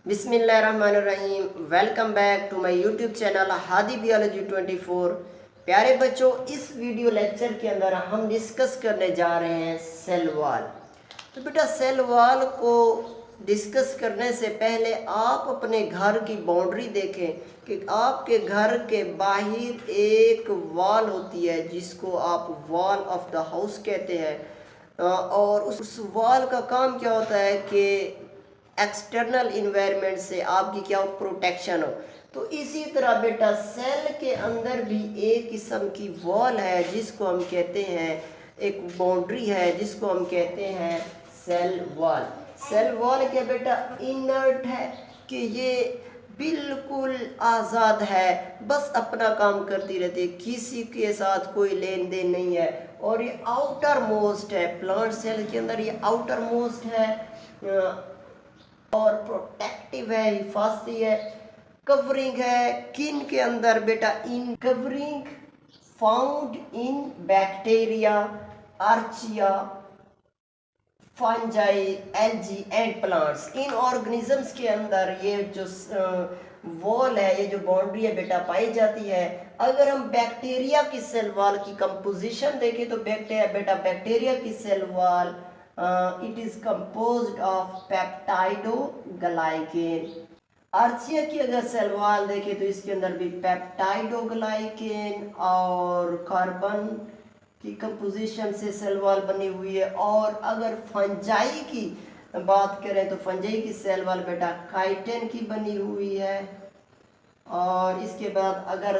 बिस्मिल्लाहिर्रहमानिर्रहीम। Welcome back to my YouTube channel Hadi biology 24। प्यारे बच्चों, इस वीडियो लेक्चर के अंदर हम डिस्कस करने जा रहे हैं सेल वॉल। तो बेटा, सेल वॉल को डिस्कस करने से पहले आप अपने घर की बाउंड्री देखें कि आपके घर के बाहर एक वॉल होती है जिसको आप वॉल ऑफ द हाउस कहते हैं। और उस वॉल का काम क्या होता है कि एक्सटर्नल इन्वायरमेंट से आपकी क्या हो, प्रोटेक्शन हो। तो इसी तरह बेटा सेल के अंदर भी एक किस्म की वॉल है जिसको हम कहते हैं, एक बाउंड्री है जिसको हम कहते हैं सेल वॉल। सेल वॉल क्या बेटा, इनर्ट है कि ये बिल्कुल आज़ाद है, बस अपना काम करती रहती है, किसी के साथ कोई लेन देन नहीं है। और ये आउटर मोस्ट है, प्लांट सेल के अंदर ये आउटर मोस्ट है और प्रोटेक्टिव है, हिफाजती है। कवरिंग है किन के अंदर बेटा, in covering found in bacteria, archaea, fungi, algae and plants. इन ऑर्गेनिजम्स के अंदर ये जो वॉल है, ये जो बाउंड्री है बेटा पाई जाती है। अगर हम बैक्टीरिया की सेल वॉल की कंपोजिशन देखें तो बैक्टीरिया की cell wall it is composed of peptidoglycan. Archaea की अगर सेल वॉल देखें तो इसके अंदर भी पेप्टाइडोग्लाइकेन और कार्बन की कंपोजिशन से सेल वॉल बनी हुई है। और अगर फंजाई की बात करें तो फंजाई की सेल वॉल बेटा काइटिन की बनी हुई है। और इसके बाद अगर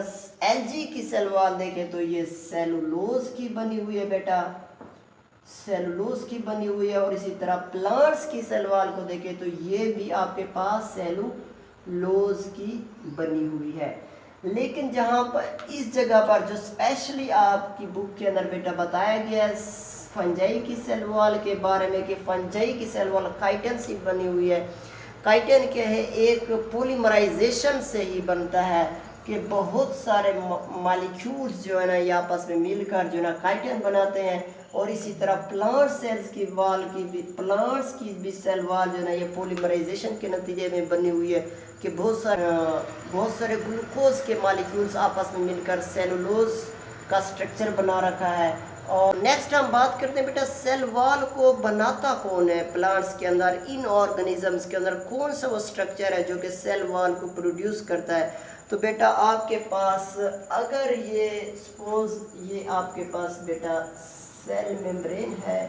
एल्गी की सेल वॉल देखें तो ये सेलुलोज की बनी हुई है बेटा, सेलुलोज की बनी हुई है। और इसी तरह प्लांट्स की सेल वॉल को देखें तो ये भी आपके पास सेलुलोज की बनी हुई है। लेकिन जहाँ पर इस जगह पर जो स्पेशली आपकी बुक के अंदर बेटा बताया गया है फंजाई की सेल वॉल के बारे में कि फंजाई की सेल वॉल काइटिन से बनी हुई है। काइटिन क्या है, एक पॉलीमराइजेशन से ही बनता है कि बहुत सारे मॉलिक्यूल्स जो है ना ये आपस में मिलकर जो है ना काइटिन बनाते हैं। और इसी तरह प्लांट सेल्स की वॉल की भी, प्लांट्स की भी सेल वॉल जो है ना ये पॉलीमराइजेशन के नतीजे में बनी हुई है कि बहुत सारे ग्लूकोज के मॉलिक्यूल्स आपस में मिलकर सेलुलोज का स्ट्रक्चर बना रखा है। और नेक्स्ट हम बात करते हैं बेटा सेल वॉल को बनाता कौन है। प्लांट्स के अंदर, इन ऑर्गेनिजम्स के अंदर कौन सा वो स्ट्रक्चर है जो कि सेल वॉल को प्रोड्यूस करता है। तो बेटा आपके पास अगर ये सपोज ये आपके पास बेटा सेल मेम्ब्रेन है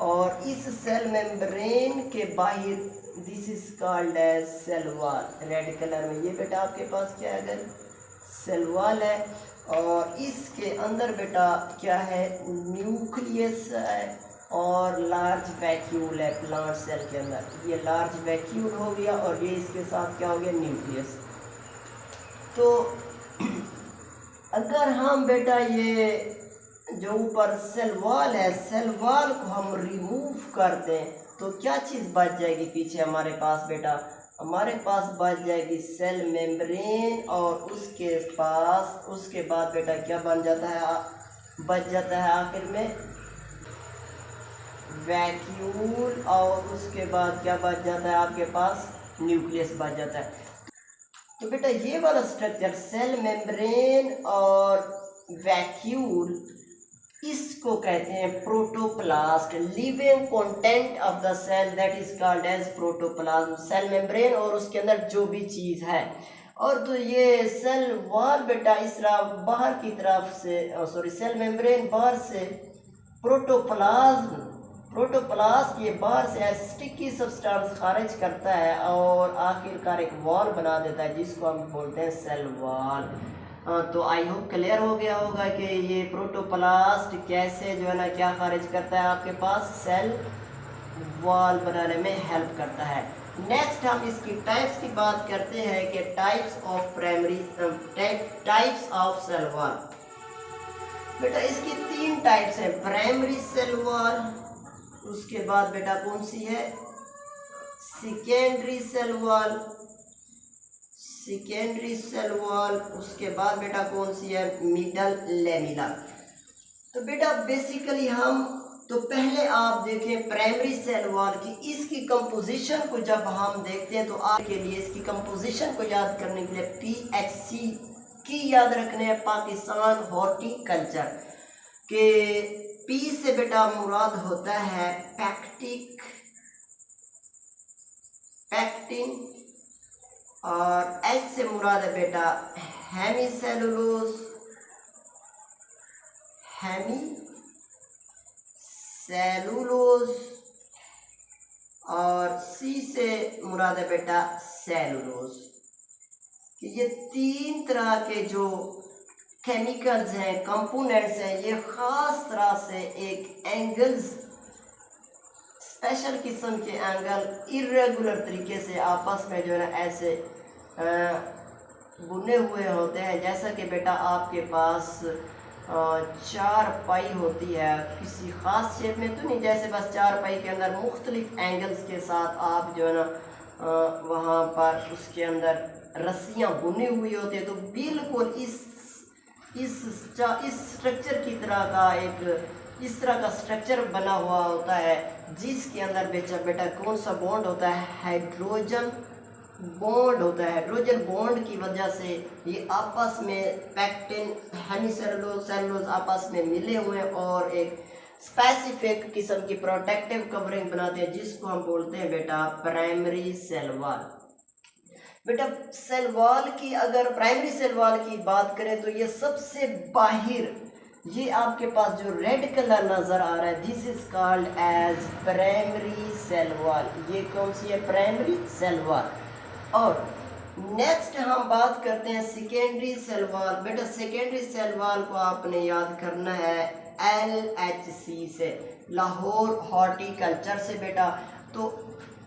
और इस सेल मेम्ब्रेन के बाहर this is called as cell wall, red colour में ये बेटा आपके पास क्या है, अगर सेल वॉल है। और इसके अंदर बेटा क्या है, न्यूक्लियस है और लार्ज वैक्यूल है। प्लांट सेल के अंदर ये लार्ज वैक्यूल हो गया और ये इसके साथ क्या हो गया, न्यूक्लियस। तो अगर हम बेटा ये जो ऊपर सेल वॉल है, सेल वॉल को हम रिमूव कर दें तो क्या चीज़ बच जाएगी पीछे हमारे पास बेटा, हमारे पास बच जाएगी सेल मेम्ब्रेन। और उसके बाद बेटा क्या बन जाता है, बच जाता है आखिर में वैक्यूल। और उसके बाद क्या बच जाता है आपके पास, न्यूक्लियस बच जाता है। तो बेटा ये वाला स्ट्रक्चर सेल मेम्ब्रेन और वैक्यूल, इसको कहते हैं protoplast. Living content of the cell that is called as protoplasm. Cell membrane और उसके अंदर जो भी चीज़ है। और तो ये सेल वॉल बेटा इस तरह बाहर की तरफ से सेल मेम्ब्रेन बाहर से प्रोटोप्लास्ट ये बाहर से स्टिकी सब्सटेंस खारिज करता है और आखिरकार एक वॉल बना देता है जिसको हम बोलते हैं सेल वॉल। तो आई होप क्लियर हो गया होगा कि ये प्रोटोप्लास्ट कैसे जो है ना क्या खारिज करता है, आपके पास सेल वॉल बनाने में हेल्प करता है। नेक्स्ट हम इसकी टाइप्स की बात करते हैं कि टाइप्स ऑफ सेल वॉल। बेटा इसकी 3 टाइप्स है, प्राइमरी सेल वॉल, उसके बाद बेटा कौन सी है, सेकेंडरी सेल वॉल, उसके बाद बेटा कौन सी है, मिडल लेमिनर। तो बेटा बेसिकली हम तो पहले आप देखें प्राइमरी सेल वॉल की, इसकी कंपोजिशन को जब हम देखते हैं तो आपके लिए इसकी कंपोजिशन को याद करने के लिए PHC की याद रखने हैं, पाकिस्तान हॉर्टिकल्चर के। P से बेटा मुराद होता है पैक्टिक, पैक्टिन, और H से मुराद है बेटा हेमीसेलुलोज, हेमीसेलुलोज, और C से मुराद है बेटा सेलुलोज। ये तीन तरह के जो केमिकल्स हैं, कंपोनेंट्स हैं, ये ख़ास तरह से एक एंगल्स, स्पेशल किस्म के एंगल इरेगुलर तरीके से आपस में जो है ऐसे बुने हुए होते हैं। जैसा कि बेटा आपके पास चार पाई होती है, किसी ख़ास शेप में तो नहीं, जैसे बस चार पाई के अंदर मुख्तलिफ एंगल्स के साथ आप जो है ना वहाँ पर उसके अंदर रस्सियाँ बुनी हुई होती है। तो बिल्कुल इस स्ट्रक्चर की तरह का एक इस तरह का स्ट्रक्चर बना हुआ होता है, जिसके अंदर बेटा कौन सा बॉन्ड होता है, हाइड्रोजन बॉन्ड होता है। हाइड्रोजन बॉन्ड की वजह से ये आपस में पैक्टिन, हेमीसेलुलोज, सेलुलोज आपस में मिले हुए हैं और एक स्पेसिफिक किस्म की प्रोटेक्टिव कवरिंग बनाते हैं, जिसको हम बोलते हैं बेटा प्राइमरी सेल वॉल। बेटा सेल वॉल की अगर प्राइमरी सेल वॉल की बात करें तो ये सबसे बाहर, ये आपके पास जो रेड कलर नजर आ रहा है, this is called as primary cell wall. ये कौन सी है, प्राइमरी सेल वॉल। और नेक्स्ट हम बात करते हैं सेकेंडरी सेल वॉल। बेटा सेकेंडरी सेल वॉल को आपने याद करना है LHC से, लाहौर हॉर्टिकल्चर से बेटा। तो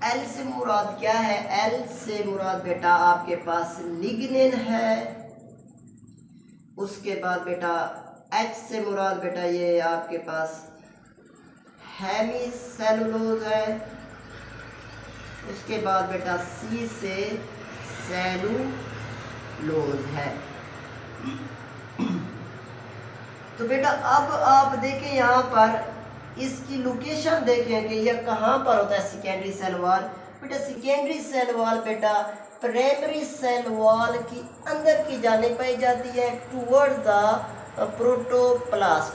L से मुराद क्या है, L से मुराद बेटा आपके पास लिग्निन है। उसके बाद बेटा H से मुराद बेटा ये आपके पास हेमीसेलुलोज है। उसके बाद बेटा C से सेलुलोज है। तो बेटा अब आप देखें यहाँ पर इसकी लोकेशन देखें कि यह कहाँ पर होता है सेकेंडरी सेल वॉल। बेटा सेकेंडरी सेल वॉल बेटा प्राइमरी सेल वॉल की अंदर की जानिब पाई जाती है, टुवर्ड द प्रोटोप्लास्ट।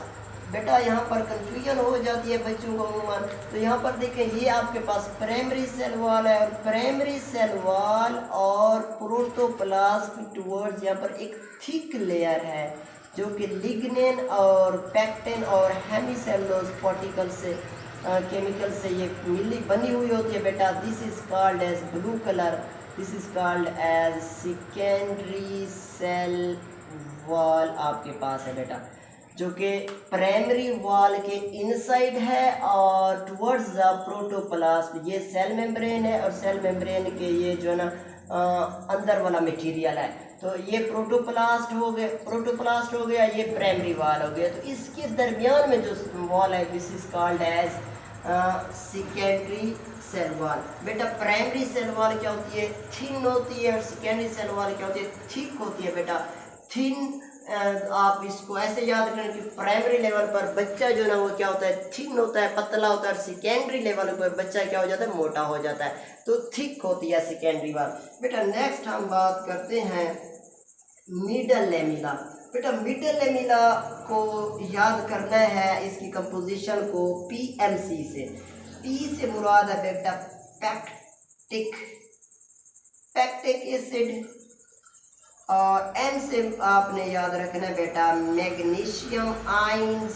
बेटा यहाँ पर कंफ्यूजन हो जाती है बच्चों को अमूमन। तो यहाँ पर देखें ये आपके पास प्राइमरी सेल वॉल है, और प्राइमरी सेल वॉल और प्रोटोप्लास्ट टुवर्ड्स यहाँ पर एक थिक लेयर है, जो कि लिग्निन और पैक्टिन और हेमीसेलुलोज पार्टिकल से केमिकल से ये मिली बनी हुई होती है बेटा। This is called as blue colour, this is called as secondary cell wall आपके पास है बेटा, जो कि प्राइमरी वॉल के इनसाइड है और टुवर्ड्स द प्रोटोप्लास्ट ये सेल मेम्ब्रेन है, और सेल मेम्ब्रेन के ये जो है ना अंदर वाला मटेरियल है। तो ये प्रोटोप्लास्ट हो गया, ये प्राइमरी वॉल हो गया। तो इसके दरमियान में जो वॉल है this is called as secondary cell wall. बेटा प्राइमरी सेल वॉल क्या होती है, थिन होती है, और सेकेंडरी सेल वॉल क्या होती है, थिक होती है बेटा। थिन आप इसको ऐसे याद करें कि प्राइमरी लेवल पर बच्चा जो ना वो क्या होता है, थिन होता है, पतला होता है, और सेकेंडरी लेवल पर बच्चा क्या हो जाता है, मोटा हो जाता है। तो थिक होती है सेकेंडरी वॉल। बेटा नेक्स्ट हम बात करते हैं मिडल लेमिला। बेटा मिडल लेमिला को याद करना है, इसकी कंपोजिशन को PMC से। P से मुराद है बेटा पैक्टिक एसिड, और M से आपने याद रखना है बेटा मैग्नीशियम आयंस,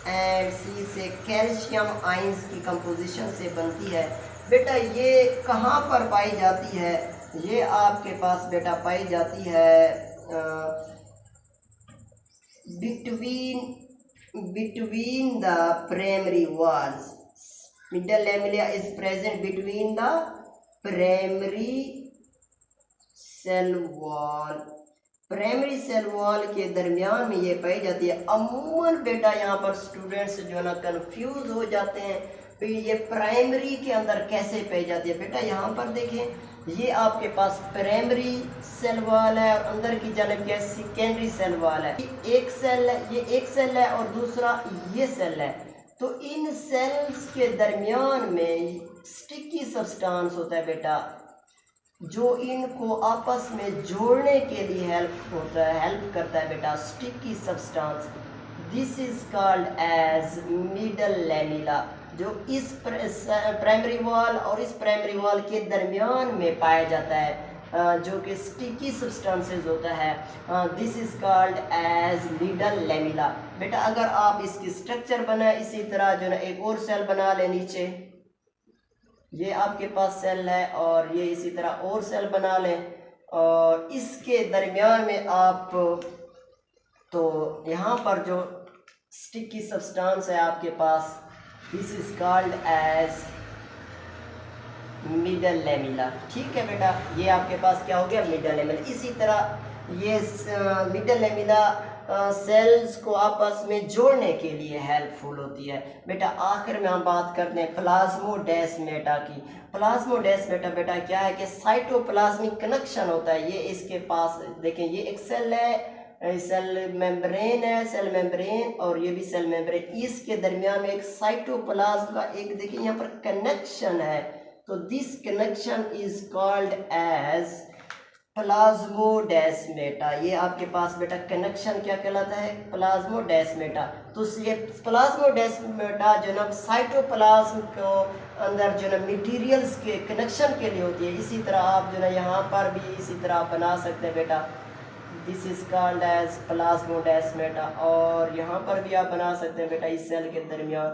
एंड C से कैल्शियम आयंस की कंपोजिशन से बनती है। बेटा ये कहाँ पर पाई जाती है, ये आपके पास बेटा पाई जाती है between the primary walls. Middle lamella is present between the primary cell wall. Primary cell wall के दरमियान में ये पाई जाती है। अमूमन बेटा यहाँ पर स्टूडेंट्स जो है ना कंफ्यूज हो जाते हैं, तो ये प्राइमरी के अंदर कैसे पाई जाती है। बेटा यहाँ पर देखें, ये आपके पास प्राइमरी सेल वॉल है, और अंदर की जानिब क्या सेकेंडरी सेल वॉल है। एक सेल है, ये एक सेल है, और दूसरा ये सेल है। तो इन सेल्स के दरमियान में स्टिकी सब्सटेंस होता है बेटा, जो इनको आपस में जोड़ने के लिए हेल्प करता है बेटा, sticky substance. This is called as middle lamella, जो इस प्राइमरी वॉल और इस प्राइमरी वॉल के दरमियान में पाया जाता है, जो कि स्टिकी सब्सटेंसेस होता है। This is called as middle lamella. बेटा अगर आप इसकी स्ट्रक्चर बनाए इसी तरह जो ना एक और सेल बना ले, नीचे ये आपके पास सेल है और ये इसी तरह और सेल बना लें, और इसके दरमियान में आप तो यहाँ पर जो स्टिकी सब्सटेंस है आपके पास, this is called as middle lamella. ठीक है बेटा, ये आपके पास क्या हो गया, मिडल लैमिला। इसी तरह ये मिडल लैमिला सेल्स को आपस में जोड़ने के लिए हेल्पफुल होती है। बेटा आखिर में हम बात करते हैं प्लाज्मोडेस्माटा की। प्लाज्मोडेस्माटा बेटा क्या है कि साइटोप्लाज्मिक कनेक्शन होता है। ये इसके पास देखें, ये एक सेल है, सेल मेम्ब्रेन है, सेल मेम्ब्रेन, और ये भी सेल मेम्ब्रेन। इसके दरमियान में एक साइटोप्लाज्म का एक देखिए यहाँ पर कनेक्शन है, तो this connection is called as plasmodesmata. ये आपके पास बेटा कनेक्शन क्या कहलाता है, प्लाज्मोडेस्माटा। तो ये प्लाज्मोडेस्माटा जो ना साइटोप्लाज्म को अंदर जो ना मटेरियल्स के कनेक्शन के लिए होती है। इसी तरह आप जो ना यहाँ पर भी इसी तरह बना सकते हैं बेटा, this is called as plasmodesmata. और यहाँ पर भी आप बना सकते हैं बेटा इस सेल के दरमियान,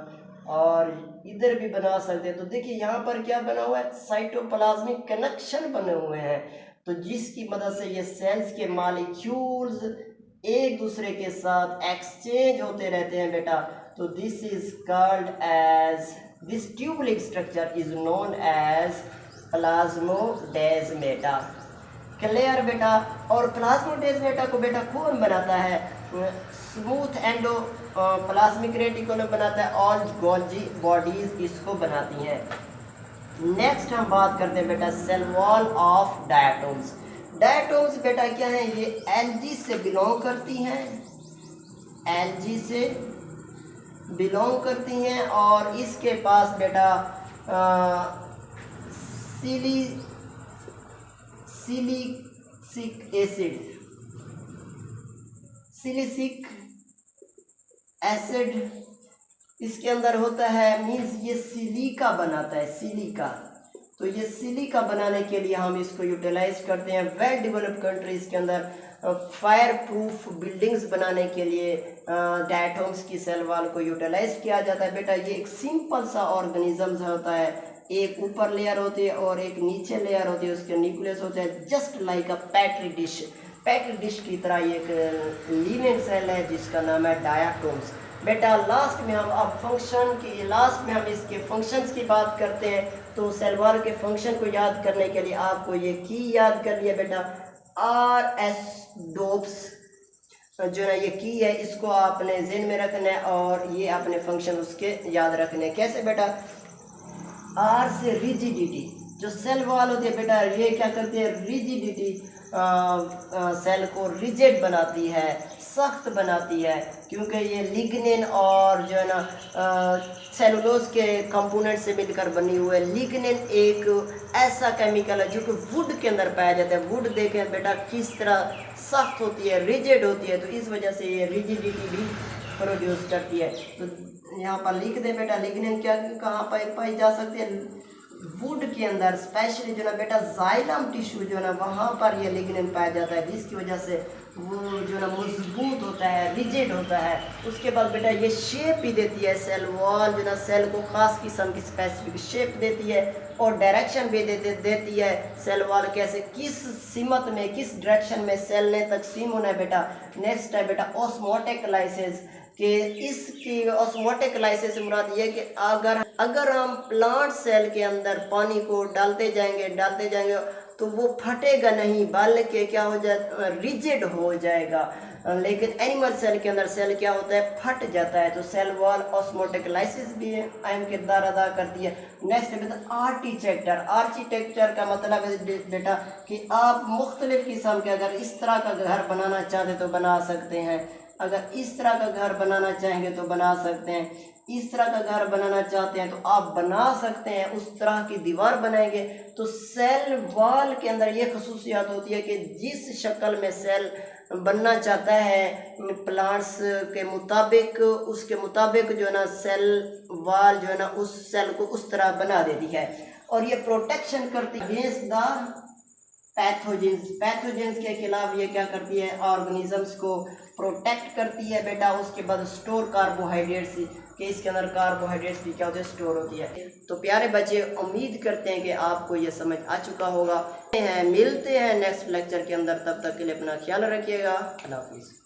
और इधर भी बना सकते हैं। तो देखिए यहाँ पर क्या बना हुआ है, साइटोप्लाज्मिक कनेक्शन बने हुए हैं, तो जिसकी मदद से ये सेल्स के मॉलिक्यूल्स एक दूसरे के साथ एक्सचेंज होते रहते हैं बेटा। तो this is called as, this tubular structure is known as plasmodesmata. Clear बेटा। और प्लाज्मोडेस्माटा को बेटा कौन बनाता है, स्मूथ एंडो प्लाज्मिक रेटिकुलम बनाता है, ऑल गोल्जी बॉडीज इसको बनाती हैं। नेक्स्ट हम बात करते हैं बेटा सेल वॉल ऑफ डायटोम्स। डायटोम्स बेटा क्या है, ये एल्गी से बिलोंग करती हैं, एल्गी से बिलोंग करती हैं, और इसके पास बेटा सिलिसिक एसिड, सिलिसिक एसिड इसके अंदर होता है, मीन्स ये सिलिका बनाता है, सिलिका। तो ये सिलिका बनाने के लिए हम इसको यूटिलाइज करते हैं। वेल डेवलप्ड कंट्रीज के अंदर फायर प्रूफ बिल्डिंग्स बनाने के लिए डायटोम्स की सेल वॉल को यूटिलाइज किया जाता है। बेटा ये एक सिंपल सा ऑर्गेनिज्म होता है, एक ऊपर लेयर होती है और एक नीचे लेयर होती है, उसके न्यूक्लियस होता है, just like a petri dish. Petri dish की तरह ये एक लिविंग सेल है जिसका नाम है डायटोम्स। बेटा लास्ट में हम अब फंक्शन की, लास्ट में हम इसके फंक्शंस की बात करते हैं। तो सेल वॉल के फंक्शन को याद करने के लिए आपको ये की याद कर लिया बेटा, RS डोप्स जो है ये की है, इसको आपने ज़हन में रखना है, और ये अपने फंक्शन उसके याद रखने हैं। कैसे बेटा, R से रिजिडिटी, जो सेल वॉल होती है बेटा ये क्या करती है, रिजिडिटी सेल को रिजिड बनाती है, सख्त बनाती है, क्योंकि ये लिग्निन और जो है ना सेलुलोज के कंपोनेंट से मिलकर बनी हुई है। लिग्निन एक ऐसा केमिकल है जो कि वुड के अंदर पाया जाता है। वुड देखें बेटा किस तरह सख्त होती है, रिजिड होती है, तो इस वजह से ये रिजिडिटी भी प्रोड्यूस करती है। तो यहाँ पर लिख दें बेटा, लिग्निन क्या कहाँ पर पाई जा सकती है, वुड के अंदर, स्पेशली जो ना बेटा जाइलम टिश्यू जो ना वहाँ पर ये लिग्निन पाया जाता है, जिसकी वजह से वो जो ना मजबूत होता है, रिजिड होता है। उसके बाद बेटा ये शेप भी देती है, सेल वॉल जो ना सेल को खास किस्म की स्पेसिफिक शेप देती है, और डायरेक्शन भी देती है सेल वॉल कैसे, किस सिमत में, किस डायरेक्शन में सेल ने तकसीम होना है बेटा। नेक्स्ट है बेटा ऑस्मोटिक लाइसिस, कि इसकी ऑस्मोटिक लाइसिस से मुराद ये कि अगर हम प्लांट सेल के अंदर पानी को डालते जाएंगे तो वो फटेगा नहीं, बल्कि क्या हो जाए, रिजिड हो जाएगा। लेकिन एनिमल सेल के अंदर सेल क्या होता है, फट जाता है। तो सेल वॉल ऑस्मोटिक लाइसिस भी अहम किरदार अदा करती है। नेक्स्ट है बेटा आर्किटेक्चर। आर्किटेक्चर का मतलब है बेटा कि आप मुख्तलिफ किस्म के अगर इस तरह का घर बनाना चाहते तो बना सकते हैं, अगर इस तरह का घर बनाना चाहेंगे तो बना सकते हैं। इस तरह का घर बनाना चाहते हैं तो आप बना सकते हैं, उस तरह की दीवार बनाएंगे तो सेल वाल के अंदर ये खसूसियात होती है कि जिस शक्ल में सेल बनना चाहता है प्लांट्स के मुताबिक, उसके मुताबिक जो है ना सेल वाल जो है ना उस सेल को उस तरह बना देती है। और ये प्रोटेक्शन करती है अगेंस्ट द पैथोजेंस के खिलाफ ये क्या करती है, ऑर्गेनिजम्स को प्रोटेक्ट करती है बेटा। उसके बाद स्टोर कार्बोहाइड्रेट्स कि इसके अंदर कार्बोहाइड्रेट्स भी क्या होते हैं, स्टोर होती है। तो प्यारे बच्चे उम्मीद करते हैं कि आपको ये समझ आ चुका होगा। मिलते हैं नेक्स्ट लेक्चर के अंदर, तब तक के लिए अपना ख्याल रखिएगा। अल्लाह हाफिज़।